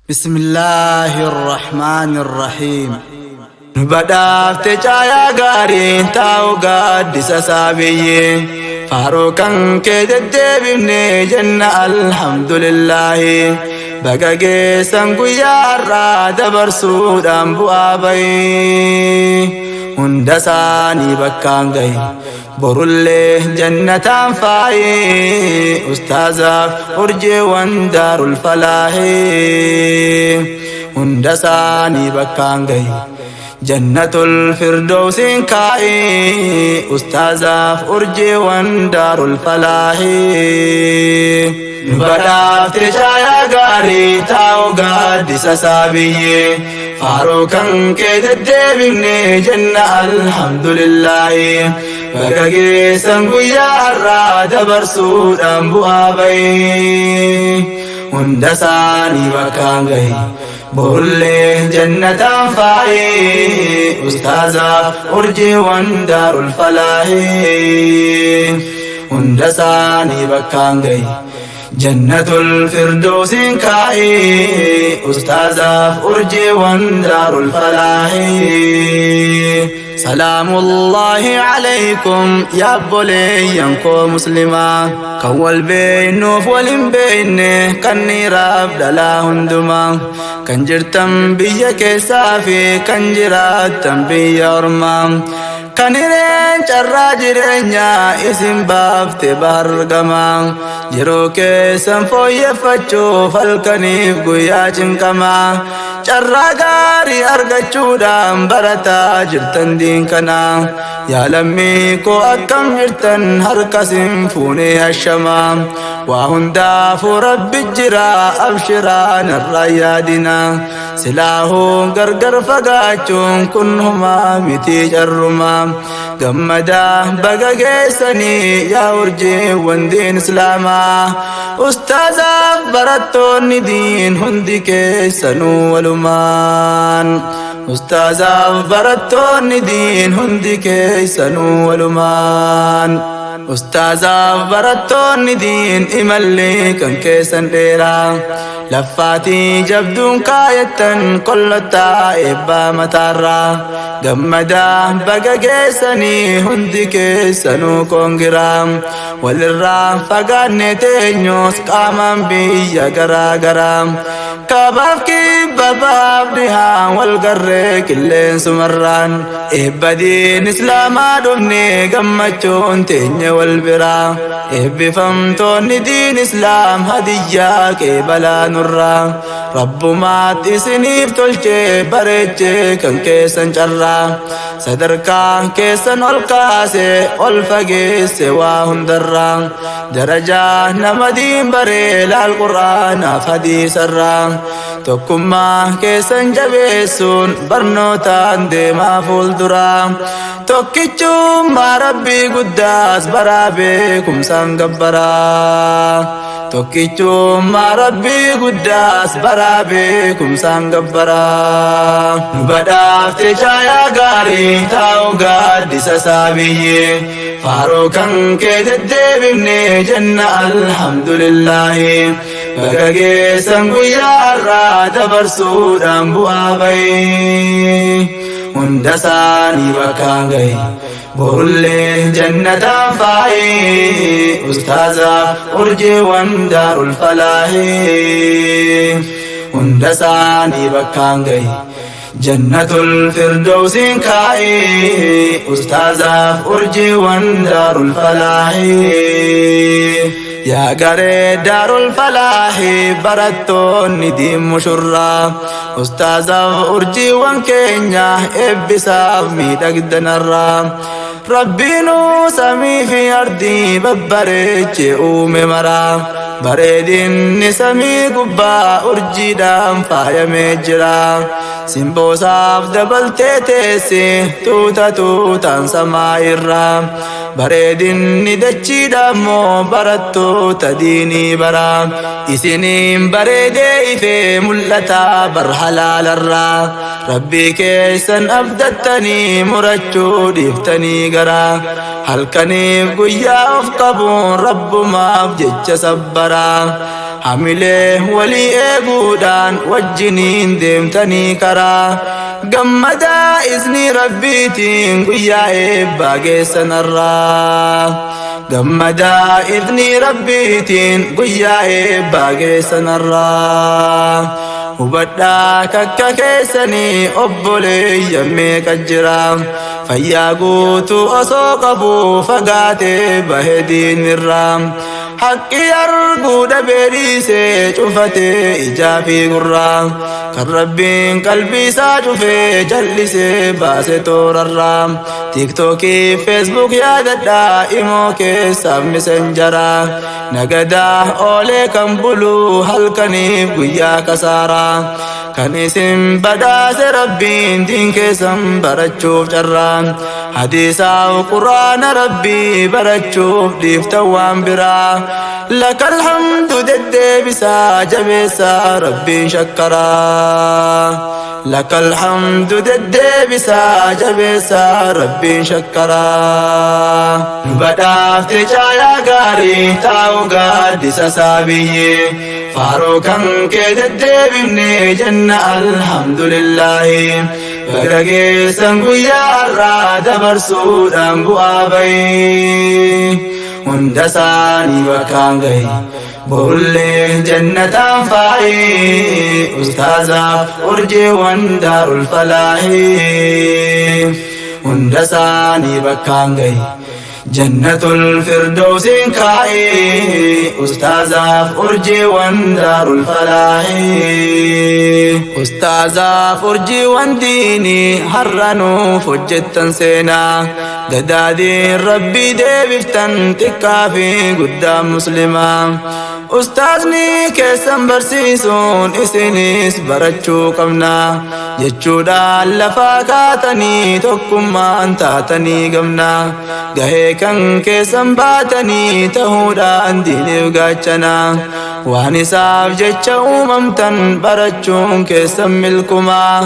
بسم الله الرحمن الرحيم. بدافت جايا غاري تاو قدس سابي فاروقا كدد بني جنة الحمد لله بقاقي سنقو يا راد برسود أنبو آبي هندساني بكانغي برولي جنة فاي أستاذة أرجي واندار الفلاح هندساني بكانغي جنة الفردوس كاي أستاذة أرجي واندار الفلاح بدافت جايا غاري تاو قدس سابي فاروقا كدد بني جنة الحمد لله بقاقي سنقو يا راد برسود أنبو آبي هندساني بكانغي برولي جنة فاي أستاذة أرجي واندار الفلاح هندساني بكانغي جنة الفردوس كاي أستاذة أرجي واندار الفلاح سلام الله عليكم يا بولي ينكو مسلما كوال بينوف ولم بينه كني راب دلا هندما كنجرتم بيا كيسافي كنجراتم بيا أرمام كنيرين جراجرينيا اسم بافت بارغما جرو كيسم فوي فتشو فالكنيف قويا جنكما جراغاري أرغچودام برتا جرتن دين كنا يا لمي كو أكم جرتن هركسم فوني الشمام وهندا رب الجرا أبشرا نرايادنا سلاهو غرغر فقاچون كنهما متي جرما قمدا بقا قيسني يا ورجي واندين اسلاما أستاذة براتون دين هندي كيسنو ولمان أستاذة براتون دين هندي كيسنو ولمان أستاذة براتون دين إمالي كان كيسن ديرا لفاتي جبدون كايتن كل تائبا متارا قمدا بقا قيسني هندي كيسنو كونغرام والرام فقاني تينيوس قامن بيا غرا غرام كباف كي بباب ديها والقرر كلين سمران إبادين إسلاما دمني قمتون تيني والبرا إبي فمتون دين إسلام هدية كبلا نرا رب ما تسنيف تلجي بريجي كان كيسن جرا صدركا كيسن والقاسي والفقيس واهن درا درجة نمدين بريل القرآن فدي سرا تكما كيسن جبيسون برنوتان ديما فولدرا توكيچو ما ربي قداس برابيكم سنقبرا توكيچو ما ربي قداس برابيكم سنقبرا بدافت جايا غاري تاو قدس سابي فاروقا كدد بني جنة الحمد لله بقاقي سنقو يا راد برسود أنبو آبي هندساني بكانغي برولي جنة فاي أستاذة أرجي واندار الفلاح هندساني بكانغي جنة الفردوس كاي أستاذة أرجي واندار الفلاح يا غري دار الفلاح براتون ديم مشرا أستاذة أرجي وانكينيا إبسا ميدك دنرا ربينو سمي في أرضي ببريج أومي مرا بريدين نسمي قبا أرجي دام فايا مجرا سيمبو صاف دبل تيتيسي توتا توتا سمايرا بريدين ندچي دامو براتو تديني برا إسنين بريدي في ملتا برحلال الرا ربي كيسن أبدتني مرچو ديفتني غرا هل كنيف قيا أفقبون رب ما بجج سبرا hamilee walii eeguudhaan wajjiniin deemtanii karaa gammadaa izni rabbiitiin guyyaa eebbaa geessanarraa gammadaa izni rabbiitiin guyyaa eebbaa geessanarraa hubadhaa kakka keessanii obboleeyyan meeqa jira fayyaa guutuu osoo qabuu fagaatee bahe diinirraa haqqi arguu dhabee dhiisee cufatee ijaa fi gurraa kan rabbiin qalbii isaa cufee jallisee baase toorarraa tiiktookii feesbuuk yaadadhaa imoo keessaaf misenjaraa nagadaa oolee kan buluu halkaniif guyyaa kasaaraa kan isin badhaase rabbiin diin keessan barachuuf carraa hadiisaa quraana rabbii barachuuf dhiiftan waan biraa lakal hamdu deddeebisaa jabeessaa rabbiin shakkaraa lakal hamdu deddeebisaa jabeessaa rabbiin shakkaraa nu badhaafte caayaa gaarii taa'u gaaddisa saabiyyee faaroo kan kee deddeebifne jenna alhamdulillahi baga geessan guyyaa har'aa dabarsuudhaan bu'aa bahee hunda isaanii bakkaan gahe borullee jannataan faayee ustaazaaf urjiiwwan daarul falaahee hunda isaanii bakkaan gahe jannatul firdawsiin kaa'ee ustaazaaf urjiiwwan daarul falaahee ustaazaaf urjiiwwan diinii har'a nuuf hojjettan seenaa gadaadiin rabbii deebiftan xiqqaa fi guddaa muslimaa ustaazni keessan barsiisuun isinis barachuu qabna jechuudhaan lafaa kaatanii tokkummaan taatanii gamna gahee kan keessan baatanii ta'uudhaan diiniif gaachana waan isaaf jecha uumamtan barachuun keessan milkumaa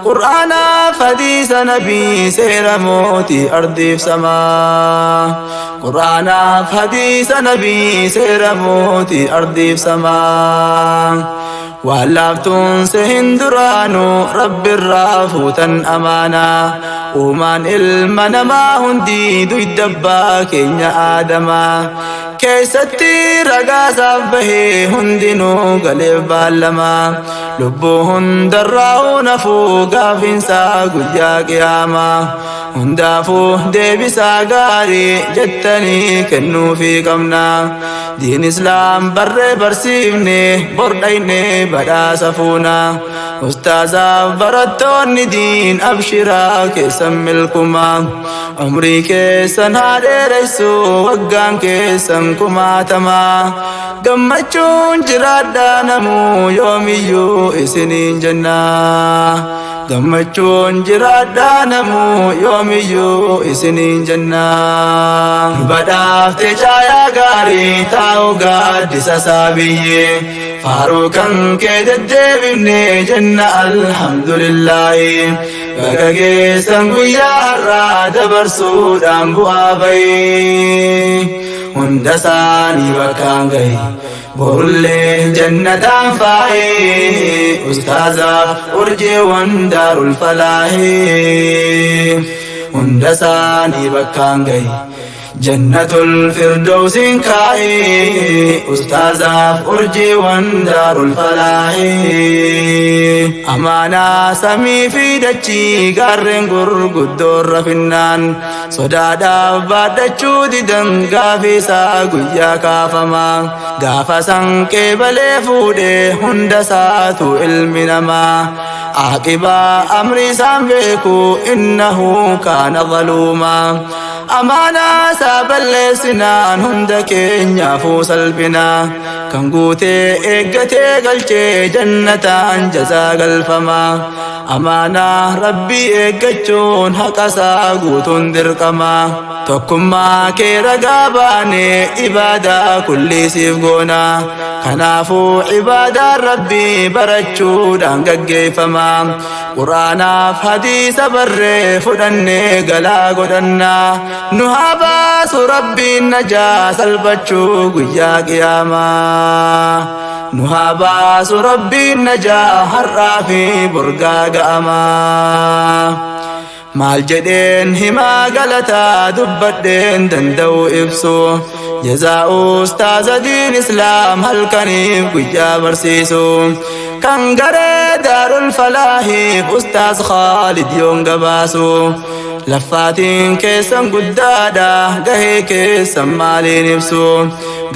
qur'aanaaf hadiisa nabii seera mootii ardiif samaa qur'aanaaf hadiisa nabii seera mootii ardiif samaa waan laaftuun se hin duraanu rabbirraa fuutan amaanaa uumaan ilma namaa hundi duydabbaa keenya aadamaa keessatti ragaasaaf bahee hundinuu galeef baallamaa lubbuu hundarraa nafuu gaafiinsaa guyyaa qiyaamaa hundaafuu deebisaa gaarii jettanii kennuufii qabna diin islaam barree barsiifne bordhayne badhaasa fuuna ustaazaaf barattoonni diin abshiraa keessan milkumaa umrii keessan haa dheereysu waggaan keessan kumaatamaa gammachuun jiraadhaa namuu yoomiyyuu isiniin jennaa gammachuun jiraadhaa namuu yoomiyyuu isiniin jennaa badhaafte caayaa gaarii taa'u gaaddisa saabiyyee faaruu kan kee deddeebifne jenna alhamdulillahi baga geessan guyyaa har'aa dabarsuudhaan bu'aa bahee hunda isaanii bakkaan gahe borullee jannataan faayee ustaazaaf urjiiwwan daarul falaahee hunda isaanii bakkaan gahe jannatul firdawsiin kaa'ee ustaazaaf urjiiwwan daarul falaahee amaanaa samii fi dachii gaarreen gurguddoon rafinnaan sodaadhaaf baadhachuu didan gaafiisaa guyyaa kaafamaa gaafa sanqee balee fuudhee hunda isaatu ilmi namaa aaqibaa amri isaan beeku innahu kaana zaluumaa amaanaa isaa balleessinaan hunda keenyaafuu salphinaa kan guutee eeggatee galchee jannataan jazaa galfamaa amaanaa rabbii eeggachuun haqasaa guutuun dirqamaa tokkummaa kee ragaa baanee ibaadaa kulliisiif goonaa kanaafuu ibaadaan rabbii barachuudhaan gaggeeffamaa quraanaaf hadiisa barree fudhannee galaa godhannaa nu haa baasu rabbiin najaa salphachuu guyyaa qiyaamaa نها باس ربي النجاح الرافي برقا قاما مال جدين هما قلتا دبدين دندو إبسو جزاء أستاذ دين إسلام هل كنيف قجا برسيسو كان قري دار الفلاح أستاذ خالد يوم قباسو لفاتين كيسن قدادا قهي كيسن مالين إبسو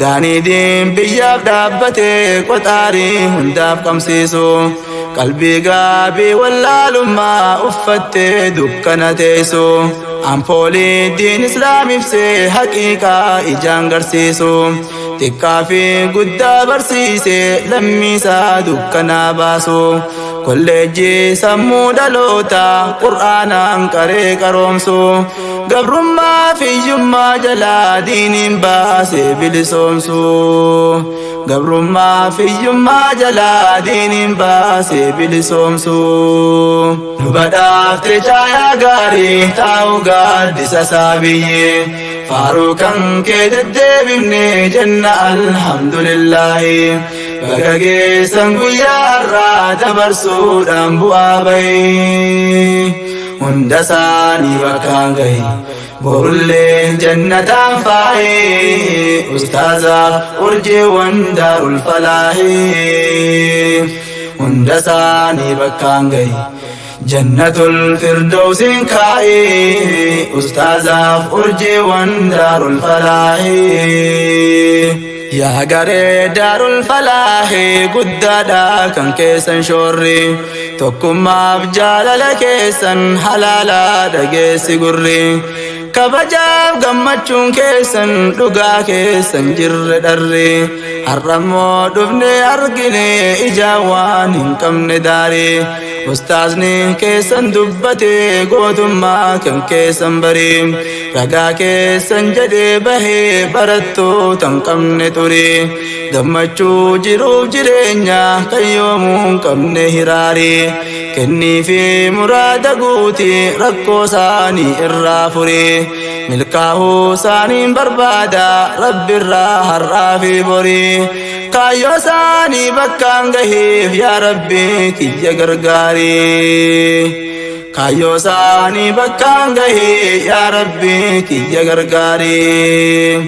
غاني دين بياب دابتي قطاري هنداف قمسيسو قلبي قابي ولا لما أفتي دكنا تيسو أمبولي دين إسلامي بسي حقيقة إجان قرسيسو تكافي قدا برسيسي لميسا دكنا باسو كل جي سمو دلوتا قرآنا قري كرومسو قبر ما في جمع جلا دين باسي بلسومسو قبر ما في جمع جلا دين باسي بلسومسو نبدا افتجايا غاري تاو قد سسابي فاروقا كيد بمني جنة الحمد لله بقاقي سنقو يا الرات برسود أنبوابي هندساني بكاقي بولي جنة فاي أستاذة أرجي وندار الفلاح هندساني بكاقي جنة الفردوس كاي أستاذة أرجي وندار الفلاح يا غري دار الفلاح قدادا كان كيسن شوري توكما بجال لكيسن حلالا دقيسي قري كبجاب غمچون كيسن دغا كيسن جر دري حرمو دبني ارغني اجاوان انكم نداري استاذني كيسن دبتي غوتما كم كيسن بريم رغا كيسن جدي بهي برتو تنكم نتوري غمچو جرو جرينيا كيوم كم نهراري كني في مراد غوتي ركو ساني الرافري ملكاه ساني بربادا رب الراه الرافي بري كايو ساني بكان غهيف يا ربي كي غرغاري كايو ساني بكان غهيف يا ربي كي غرغاري